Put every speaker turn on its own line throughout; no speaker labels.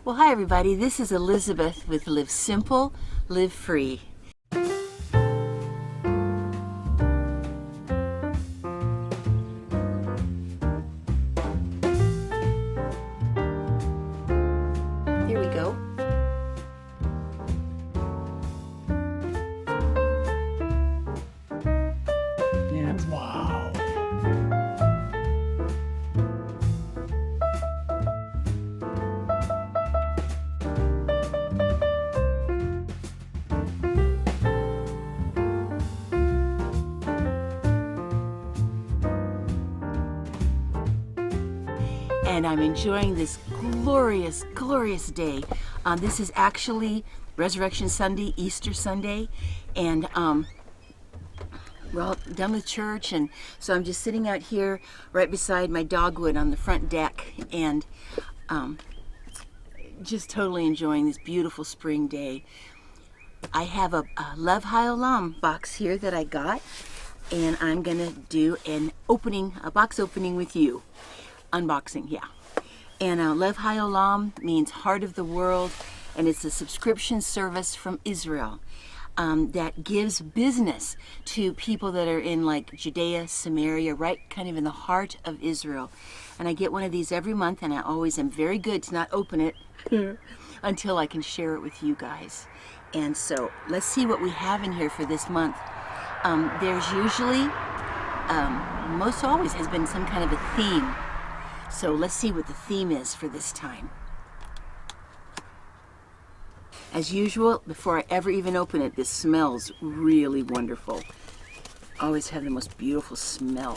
Well, hi everybody, this is Elizabeth with Live Simple, Live Free. Here we go.
Yeah, wow.
And I'm enjoying this glorious, glorious day. This is actually Resurrection Sunday, Easter Sunday, and we're all done with church, and so I'm just sitting out here right beside my dogwood on the front deck, and just totally enjoying this beautiful spring day. I have a Lev Haolam box here that I got, and I'm gonna do a box opening with you. Unboxing, yeah. And Lev Haolam means Heart of the World, and it's a subscription service from Israel that gives business to people that are in like Judea, Samaria, right kind of in the heart of Israel. And I get one of these every month, and I always am very good to not open it until I can share it with you guys. And so let's see what we have in here for this month. There's usually, most always has been some kind of a theme. So let's see what the theme is for this time. As usual, before I ever even open it, this smells really wonderful. Always have the most beautiful smell.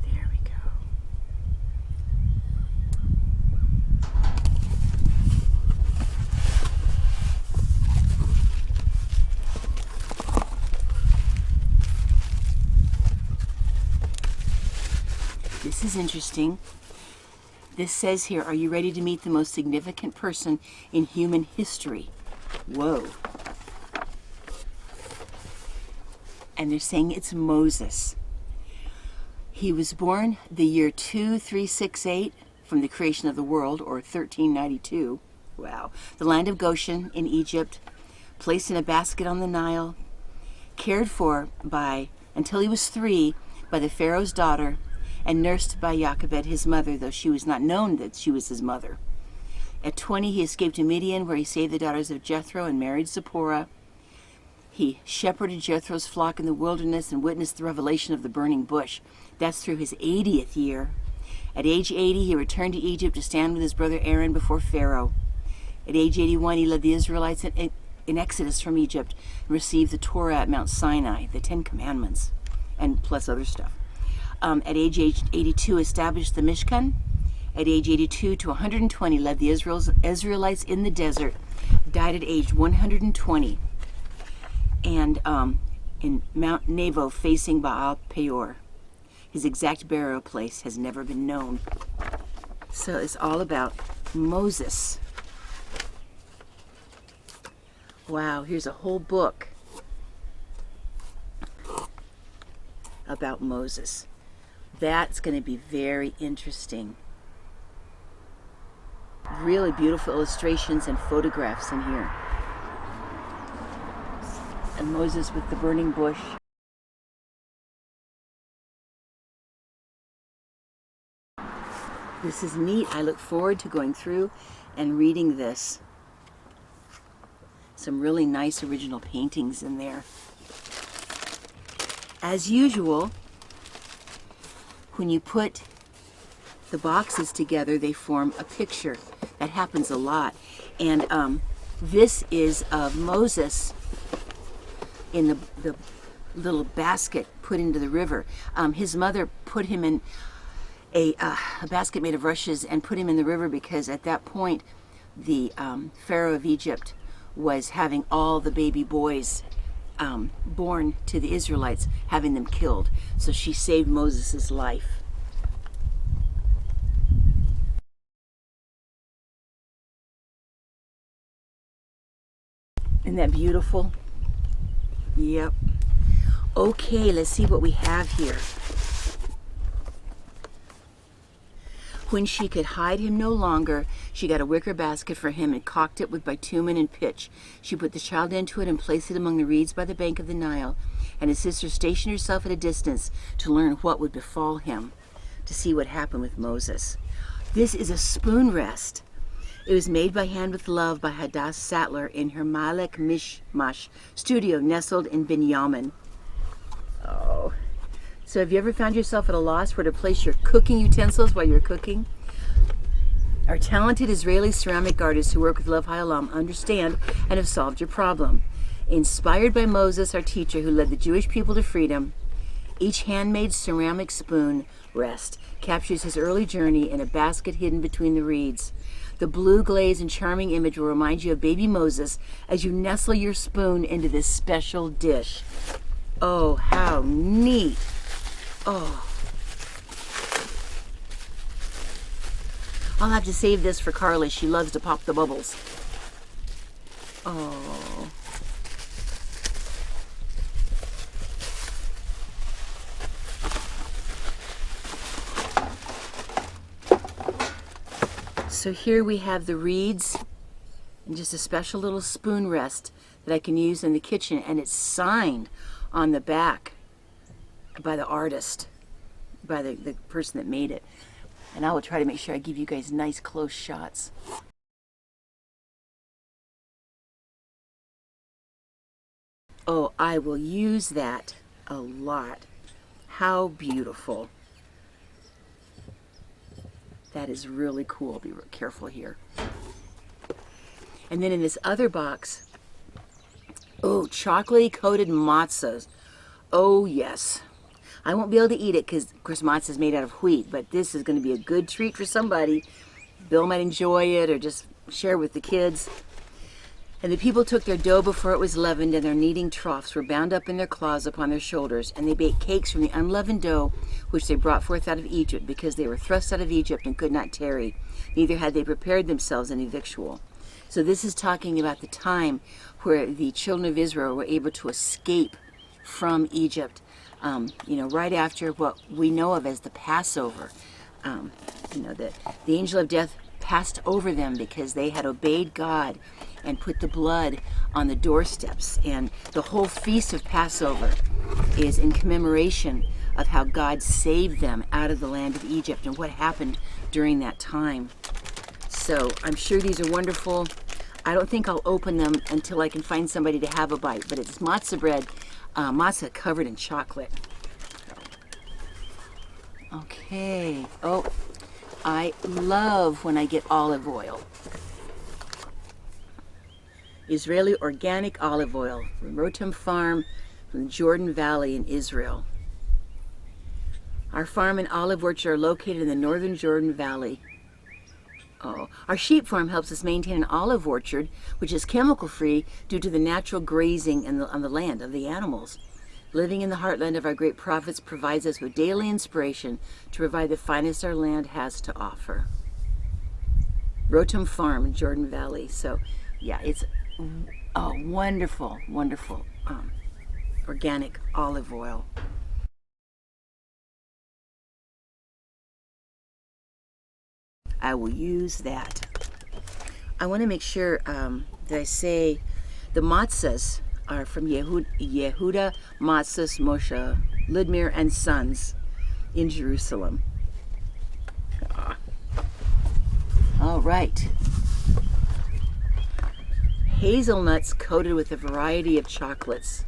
There we go. This is interesting. This says here, are you ready to meet the most significant person in human history? Whoa. And they're saying it's Moses. He was born the year 2368 from the creation of the world, or 1392. Wow. The land of Goshen in Egypt, placed in a basket on the Nile, cared for until he was 3 by the Pharaoh's daughter, and nursed by Jochebed, his mother, though she was not known that she was his mother. At 20, he escaped to Midian, where he saved the daughters of Jethro and married Zipporah. He shepherded Jethro's flock in the wilderness and witnessed the revelation of the burning bush. That's through his 80th year. At age 80, he returned to Egypt to stand with his brother Aaron before Pharaoh. At age 81, he led the Israelites in exodus from Egypt and received the Torah at Mount Sinai, the 10 Commandments, and plus other stuff. At age 82, established the Mishkan. At age 82 to 120, led the Israelites in the desert. Died at age 120. And in Mount Nebo, facing Baal Peor. His exact burial place has never been known. So it's all about Moses. Wow, here's a whole book about Moses. That's going to be very interesting. Really beautiful illustrations and photographs in here. And Moses with the burning bush. This is neat. I look forward to going through and reading this. Some really nice original paintings in there. As usual, when you put the boxes together, they form a picture. That happens a lot. And this is of Moses in the little basket put into the river. His mother put him in a basket made of rushes and put him in the river because at that point the Pharaoh of Egypt was having all the baby boys born to the Israelites, having them killed. So she saved Moses' life. Isn't that beautiful? Yep. Okay, let's see what we have here. When she could hide him no longer, she got a wicker basket for him and caulked it with bitumen and pitch. She put the child into it and placed it among the reeds by the bank of the Nile, and his sister stationed herself at a distance to learn what would befall him, to see what happened with Moses. This is a spoon rest. It was made by hand with love by Hadass Sattler in her Malek Mishmash studio nestled in Binyamin. Oh. So have you ever found yourself at a loss where to place your cooking utensils while you're cooking? Our talented Israeli ceramic artists who work with Lev Haolam understand and have solved your problem. Inspired by Moses, our teacher who led the Jewish people to freedom, each handmade ceramic spoon rest captures his early journey in a basket hidden between the reeds. The blue glaze and charming image will remind you of baby Moses as you nestle your spoon into this special dish. Oh, how neat. Oh. I'll have to save this for Carly. She loves to pop the bubbles. Oh. So here we have the reeds and just a special little spoon rest that I can use in the kitchen, and it's signed on the back by the artist, by the person that made it. And I will try to make sure I give you guys nice close shots. Oh, I will use that a lot. How beautiful. That is really cool. Be real careful here. And then in this other box, oh, chocolate coated matzahs. Oh, yes. I won't be able to eat it because, of course, matzah is made out of wheat, but this is going to be a good treat for somebody. Bill might enjoy it or just share with the kids. And the people took their dough before it was leavened, and their kneading troughs were bound up in their cloths upon their shoulders, and they baked cakes from the unleavened dough which they brought forth out of Egypt, because they were thrust out of Egypt and could not tarry, neither had they prepared themselves any victual. So this is talking about the time where the children of Israel were able to escape from Egypt, right after what we know of as the Passover. That the angel of death passed over them because they had obeyed God and put the blood on the doorsteps. And the whole feast of Passover is in commemoration of how God saved them out of the land of Egypt and what happened during that time. So I'm sure these are wonderful. I don't think I'll open them until I can find somebody to have a bite, but it's matzah bread, matzah covered in chocolate. Okay. Oh, I love when I get olive oil. Israeli organic olive oil from Rotem Farm from the Jordan Valley in Israel. Our farm and olive orchard are located in the northern Jordan Valley. Oh, our sheep farm helps us maintain an olive orchard, which is chemical-free due to the natural grazing on the land of the animals. Living in the heartland of our great prophets provides us with daily inspiration to provide the finest our land has to offer. Rotem Farm in Jordan Valley. So, yeah, it's wonderful, wonderful organic olive oil. I will use that. I want to make sure that I say the matzahs are from Yehuda Matzahs Moshe Lidmir and Sons in Jerusalem. All right. Hazelnuts coated with a variety of chocolates.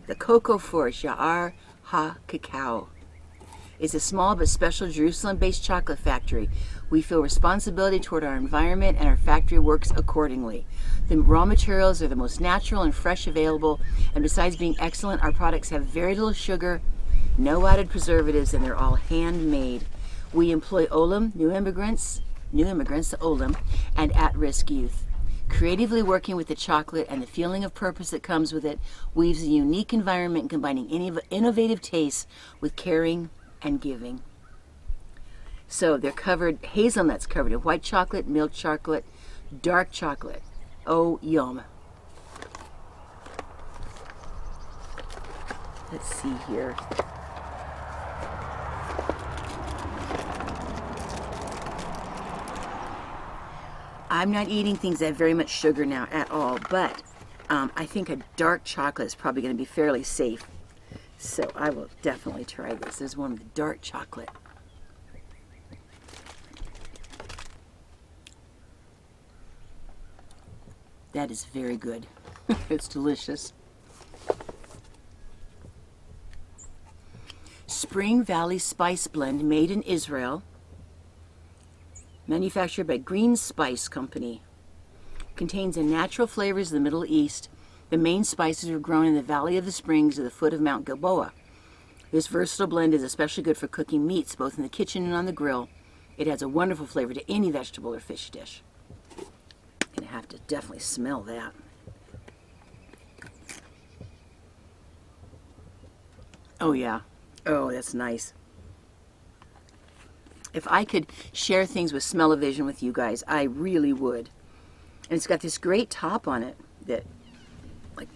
The Cocoa Force, Ya'ar HaCacao, is a small but special Jerusalem-based chocolate factory. We feel responsibility toward our environment, and our factory works accordingly. The raw materials are the most natural and fresh available, and besides being excellent, our products have very little sugar, no added preservatives, and they're all handmade. We employ Olam, new immigrants to Olam, and at-risk youth. Creatively working with the chocolate and the feeling of purpose that comes with it weaves a unique environment combining innovative tastes with caring and giving. So they're hazelnuts covered in white chocolate, milk chocolate, dark chocolate. Oh, yum. Let's see here. I'm not eating things that have very much sugar now at all, but I think a dark chocolate is probably going to be fairly safe. So I will definitely try this. There's one with the dark chocolate. That is very good. It's delicious. Spring Valley Spice Blend, made in Israel. Manufactured by Green Spice Company. Contains the natural flavors of the Middle East. The main spices are grown in the Valley of the Springs at the foot of Mount Gilboa. This versatile blend is especially good for cooking meats, both in the kitchen and on the grill. It adds a wonderful flavor to any vegetable or fish dish. Gonna have to definitely smell that. Oh yeah. Oh, that's nice. If I could share things with smell-o-vision with you guys, I really would. And it's got this great top on it that like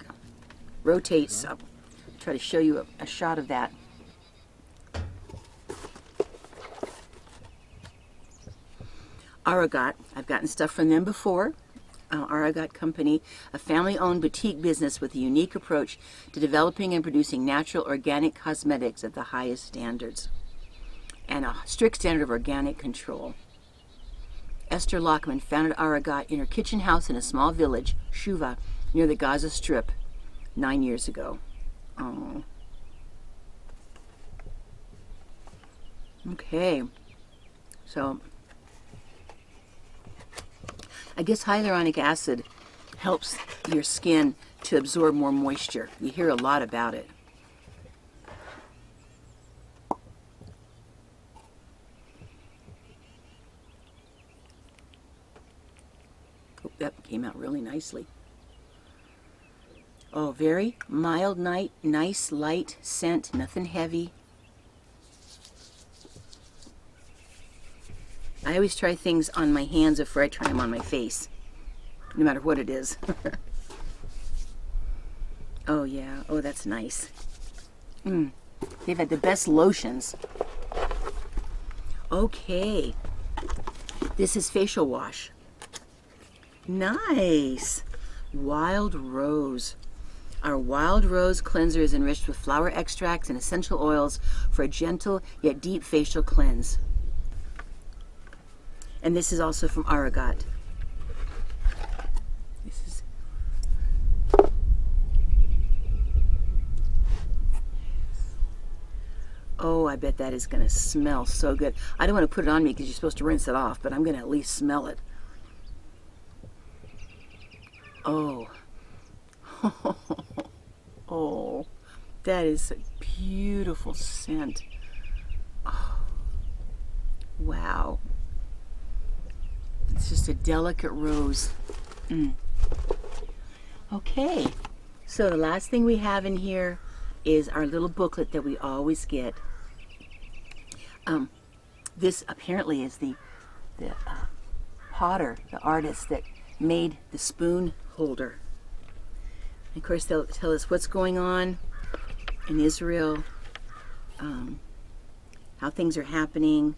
rotates up. Try to show you a shot of that. Aragot, I've gotten stuff from them before. Aragot Company, a family-owned boutique business with a unique approach to developing and producing natural organic cosmetics at the highest standards and a strict standard of organic control. Esther Lockman founded Aragot in her kitchen house in a small village, Shuva, near the Gaza Strip, 9 years ago. Oh. Okay, so I guess hyaluronic acid helps your skin to absorb more moisture. You hear a lot about it. Oh, that came out really nicely. Oh, very mild, nice, light scent, nothing heavy. I always try things on my hands before I try them on my face, no matter what it is. Oh yeah, oh that's nice. They've had the best lotions. Okay, this is facial wash. Nice. Wild Rose. Our Wild Rose cleanser is enriched with flower extracts and essential oils for a gentle yet deep facial cleanse. And this is also from Aragot. This is oh, I bet that is going to smell so good. I don't want to put it on me because you're supposed to rinse it off, but I'm going to at least smell it. Oh. Oh, that is a beautiful scent. Oh, wow. It's just a delicate rose. Okay, so the last thing we have in here is our little booklet that we always get. This apparently is the potter, the artist that made the spoon holder. And of course, they'll tell us what's going on in Israel, how things are happening,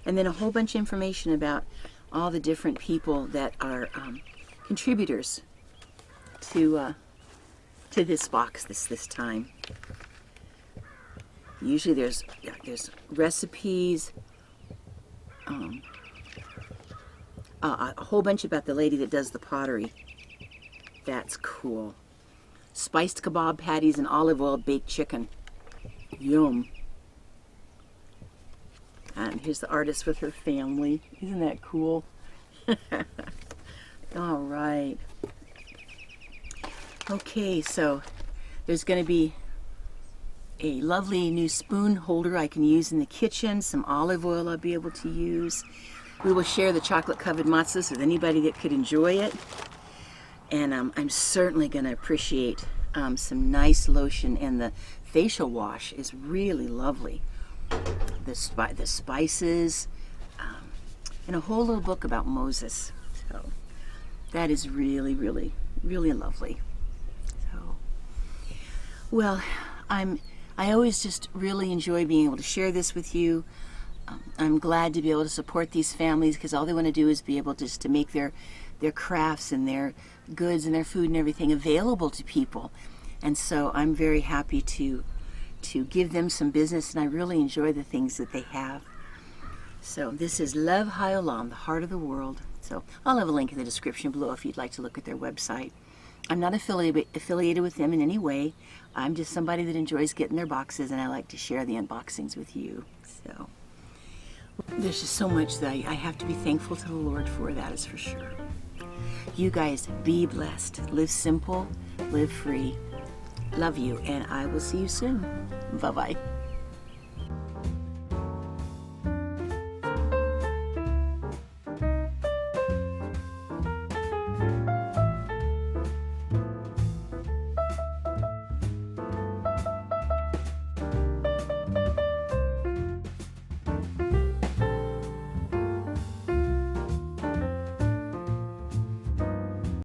and then a whole bunch of information about all the different people that are contributors to this box this time. Usually there's recipes, a whole bunch about the lady that does the pottery. That's cool. Spiced kebab patties and olive oil baked chicken. Yum. And here's the artist with her family. Isn't that cool? All right. Okay, so there's going to be a lovely new spoon holder I can use in the kitchen. Some olive oil I'll be able to use. We will share the chocolate covered matzahs with anybody that could enjoy it. And I'm certainly going to appreciate some nice lotion, and the facial wash is really lovely. The spices, and a whole little book about Moses. So that is really, really, really lovely. So, well, I always just really enjoy being able to share this with you. I'm glad to be able to support these families because all they want to do is be able just to make their crafts and their goods and their food and everything available to people. And so I'm very happy to give them some business, and I really enjoy the things that they have. So this is Lev Haolam, the heart of the world. So I'll have a link in the description below if you'd like to look at their website. I'm not affiliated with them in any way. I'm just somebody that enjoys getting their boxes, and I like to share the unboxings with you. So there's just so much that I have to be thankful to the Lord for, that is for sure. You guys be blessed. Live simple, live free. Love you, and I will see you soon. Bye-bye.